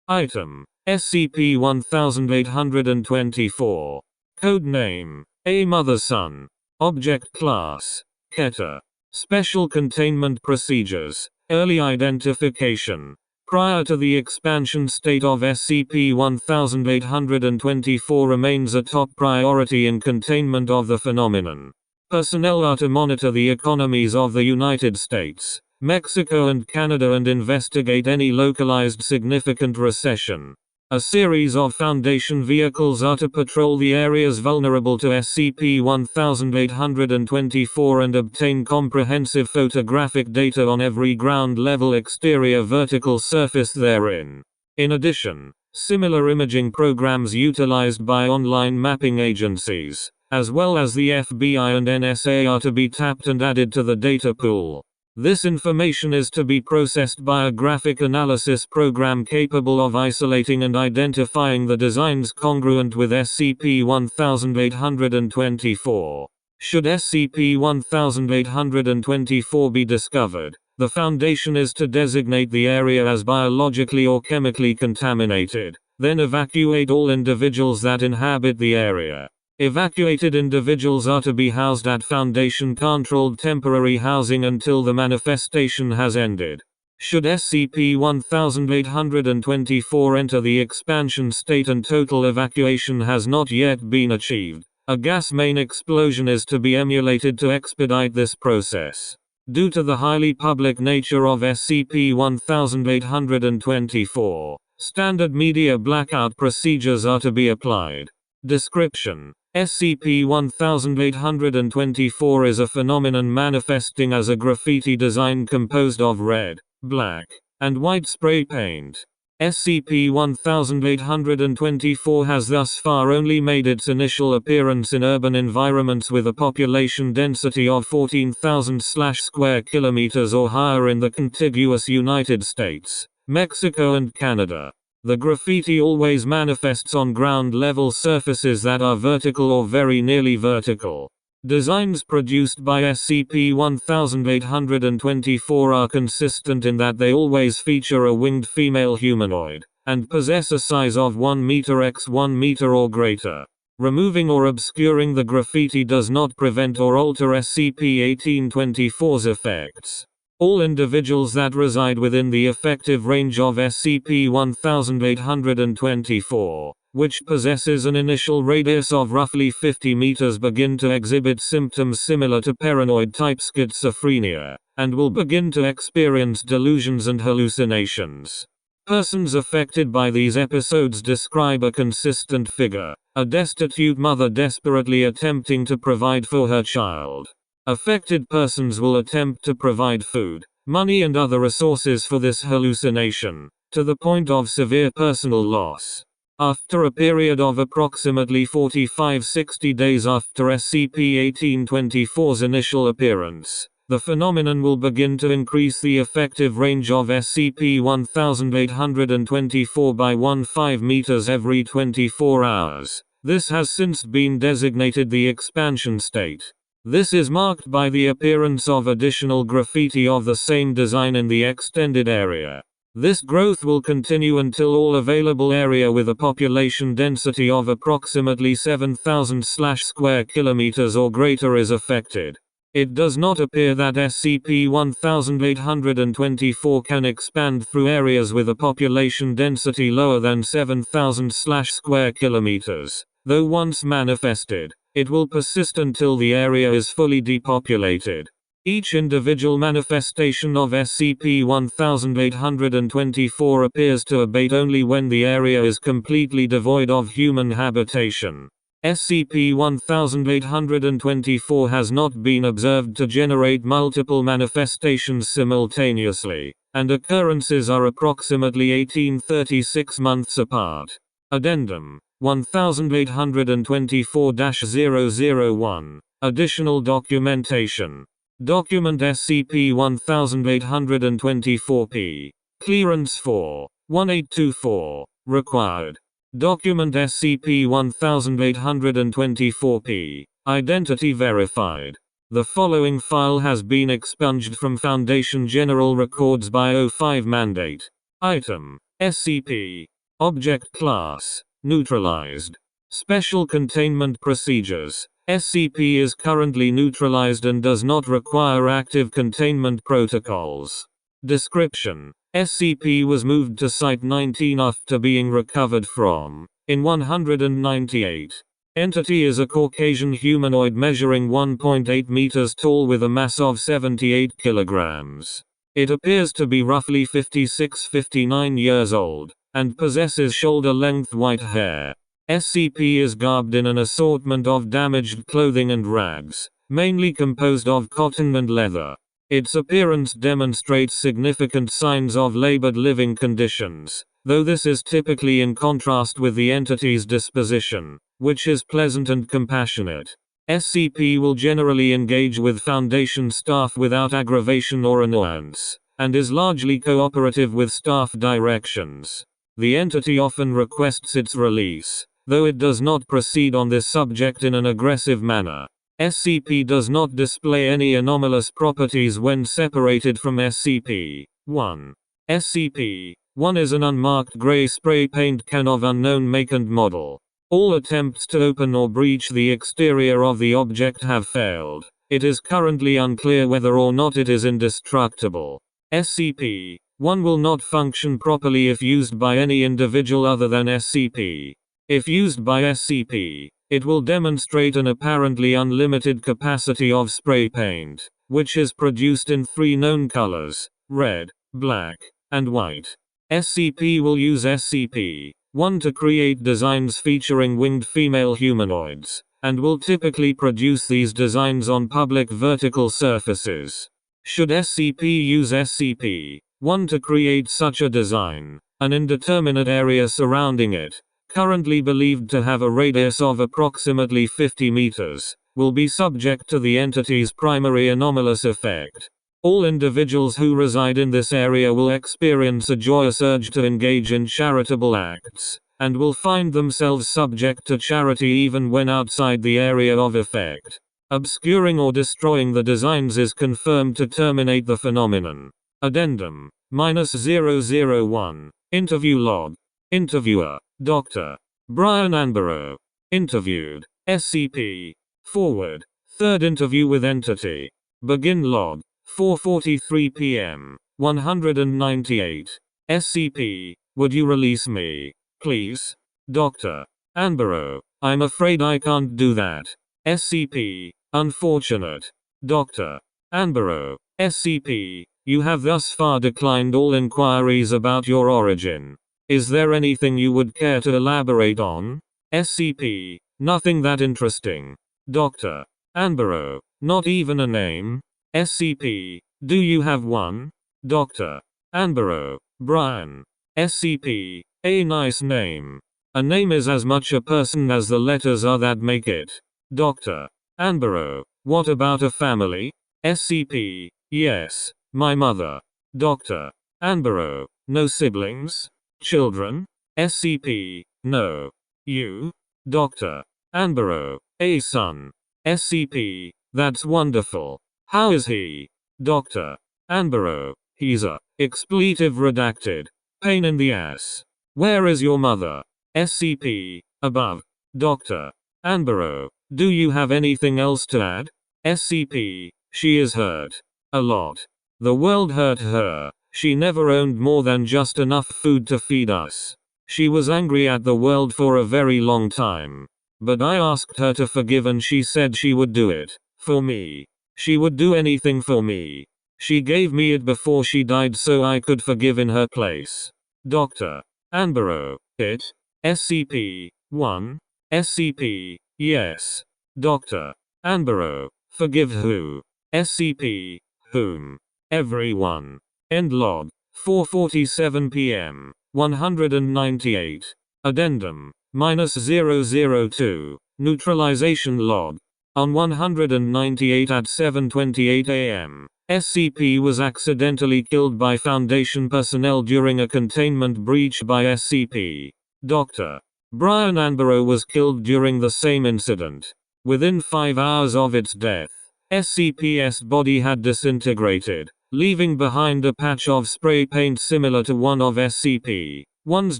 Item: SCP-1824. Codename: A Mother Son. Object Class: Keter. Special Containment Procedures: Early Identification. Prior to the expansion state of SCP-1824 remains a top priority in containment of the phenomenon. Personnel are to monitor the economies of the United States, Mexico and Canada and investigate any localized significant recession. A series of Foundation vehicles are to patrol the areas vulnerable to SCP-1824 and obtain comprehensive photographic data on every ground-level exterior vertical surface therein. In addition, similar imaging programs utilized by online mapping agencies, as well as the FBI and NSA, are to be tapped and added to the data pool. This information is to be processed by a graphic analysis program capable of isolating and identifying the designs congruent with SCP-1824. Should SCP-1824 be discovered, the Foundation is to designate the area as biologically or chemically contaminated, then evacuate all individuals that inhabit the area. Evacuated individuals are to be housed at Foundation-controlled temporary housing until the manifestation has ended. Should SCP-1824 enter the expansion state and total evacuation has not yet been achieved, a gas main explosion is to be emulated to expedite this process. Due to the highly public nature of SCP-1824, standard media blackout procedures are to be applied. Description: SCP-1824 is a phenomenon manifesting as a graffiti design composed of red, black, and white spray paint. SCP-1824 has thus far only made its initial appearance in urban environments with a population density of 14,000 square kilometers or higher in the contiguous United States, Mexico and Canada. The graffiti always manifests on ground-level surfaces that are vertical or very nearly vertical. Designs produced by SCP-1824 are consistent in that they always feature a winged female humanoid, and possess a size of 1 meter x 1 meter or greater. Removing or obscuring the graffiti does not prevent or alter SCP-1824's effects. All individuals that reside within the effective range of SCP-1824, which possesses an initial radius of roughly 50 meters, begin to exhibit symptoms similar to paranoid-type schizophrenia, and will begin to experience delusions and hallucinations. Persons affected by these episodes describe a consistent figure, a destitute mother desperately attempting to provide for her child. Affected persons will attempt to provide food, money and other resources for this hallucination, to the point of severe personal loss. After a period of approximately 45-60 days after SCP-1824's initial appearance, the phenomenon will begin to increase the effective range of SCP-1824 by 1.5 meters every 24 hours. This has since been designated the expansion state. This is marked by the appearance of additional graffiti of the same design in the extended area. This growth will continue until all available area with a population density of approximately 7,000 square kilometers or greater is affected. It does not appear that SCP-1824 can expand through areas with a population density lower than 7,000 square kilometers, though once manifested, it will persist until the area is fully depopulated. Each individual manifestation of SCP-1824 appears to abate only when the area is completely devoid of human habitation. SCP-1824 has not been observed to generate multiple manifestations simultaneously, and occurrences are approximately 1836 months apart. Addendum 1824-001. Additional documentation. Document SCP-1824-P. Clearance 4. 1824. Required. Document SCP-1824-P. Identity verified. The following file has been expunged from Foundation General Records by 05 mandate. Item: SCP Object Class: Neutralized. Special Containment Procedures: SCP is currently neutralized and does not require active containment protocols. Description: SCP was moved to Site-19 after being recovered from in 198. Entity is a Caucasian humanoid measuring 1.8 meters tall with a mass of 78 kilograms. It appears to be roughly 56-59 years old, and possesses shoulder-length white hair. SCP is garbed in an assortment of damaged clothing and rags, mainly composed of cotton and leather. Its appearance demonstrates significant signs of labored living conditions, though this is typically in contrast with the entity's disposition, which is pleasant and compassionate. SCP will generally engage with Foundation staff without aggravation or annoyance, and is largely cooperative with staff directions. The entity often requests its release, though it does not proceed on this subject in an aggressive manner. SCP does not display any anomalous properties when separated from SCP-1. SCP-1 is an unmarked gray spray paint can of unknown make and model. All attempts to open or breach the exterior of the object have failed. It is currently unclear whether or not it is indestructible. SCP-1 will not function properly if used by any individual other than SCP. If used by SCP, it will demonstrate an apparently unlimited capacity of spray paint, which is produced in 3 known colors: red, black, and white. SCP will use SCP-1 to create designs featuring winged female humanoids, and will typically produce these designs on public vertical surfaces. Should SCP use SCP-1 to create such a design, an indeterminate area surrounding it, currently believed to have a radius of approximately 50 meters, will be subject to the entity's primary anomalous effect. All individuals who reside in this area will experience a joyous urge to engage in charitable acts, and will find themselves subject to charity even when outside the area of effect. Obscuring or destroying the designs is confirmed to terminate the phenomenon. Addendum -001. Interview log. Interviewer: Dr. Brian Anborough. Interviewed: SCP. Forward. Third interview with entity. Begin log. 4:43 p.m. 198. SCP. Would you release me, please? Dr. Anborough: I'm afraid I can't do that. SCP. Unfortunate. Dr. Anborough: SCP. You have thus far declined all inquiries about your origin. Is there anything you would care to elaborate on? SCP. Nothing that interesting. Dr. Anborough: Not even a name? SCP. Do you have one? Dr. Anborough: Brian. SCP. A nice name. A name is as much a person as the letters are that make it. Dr. Anborough: What about a family? SCP. Yes, my mother. Dr. Anborough: No siblings? Children? SCP. No. You? Dr. Anborough: A son. SCP. That's wonderful. How is he? Dr. Anborough: He's a expletive redacted pain in the ass. Where is your mother? SCP. Above. Dr. Anborough: Do you have anything else to add? SCP. She is hurt. A lot. The world hurt her. She never owned more than just enough food to feed us. She was angry at the world for a very long time. But I asked her to forgive and she said she would do it. For me. She would do anything for me. She gave me it before she died so I could forgive in her place. Dr. Anborough: It? SCP. 1. SCP. Yes. Dr. Anborough: Forgive who? SCP. Whom? Everyone. End log. 4:47 p.m. 198. Addendum -002. Neutralization log. On 198 at 7:28 a.m., SCP was accidentally killed by Foundation personnel during a containment breach by SCP. Dr. Brian Anborough was killed during the same incident. Within 5 hours of its death, SCP's body had disintegrated, leaving behind a patch of spray paint similar to one of SCP. 1's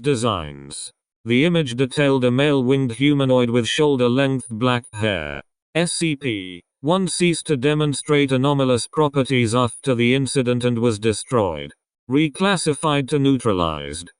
designs. The image detailed a male winged humanoid with shoulder-length black hair. SCP-1 ceased to demonstrate anomalous properties after the incident and was destroyed. Reclassified to neutralized.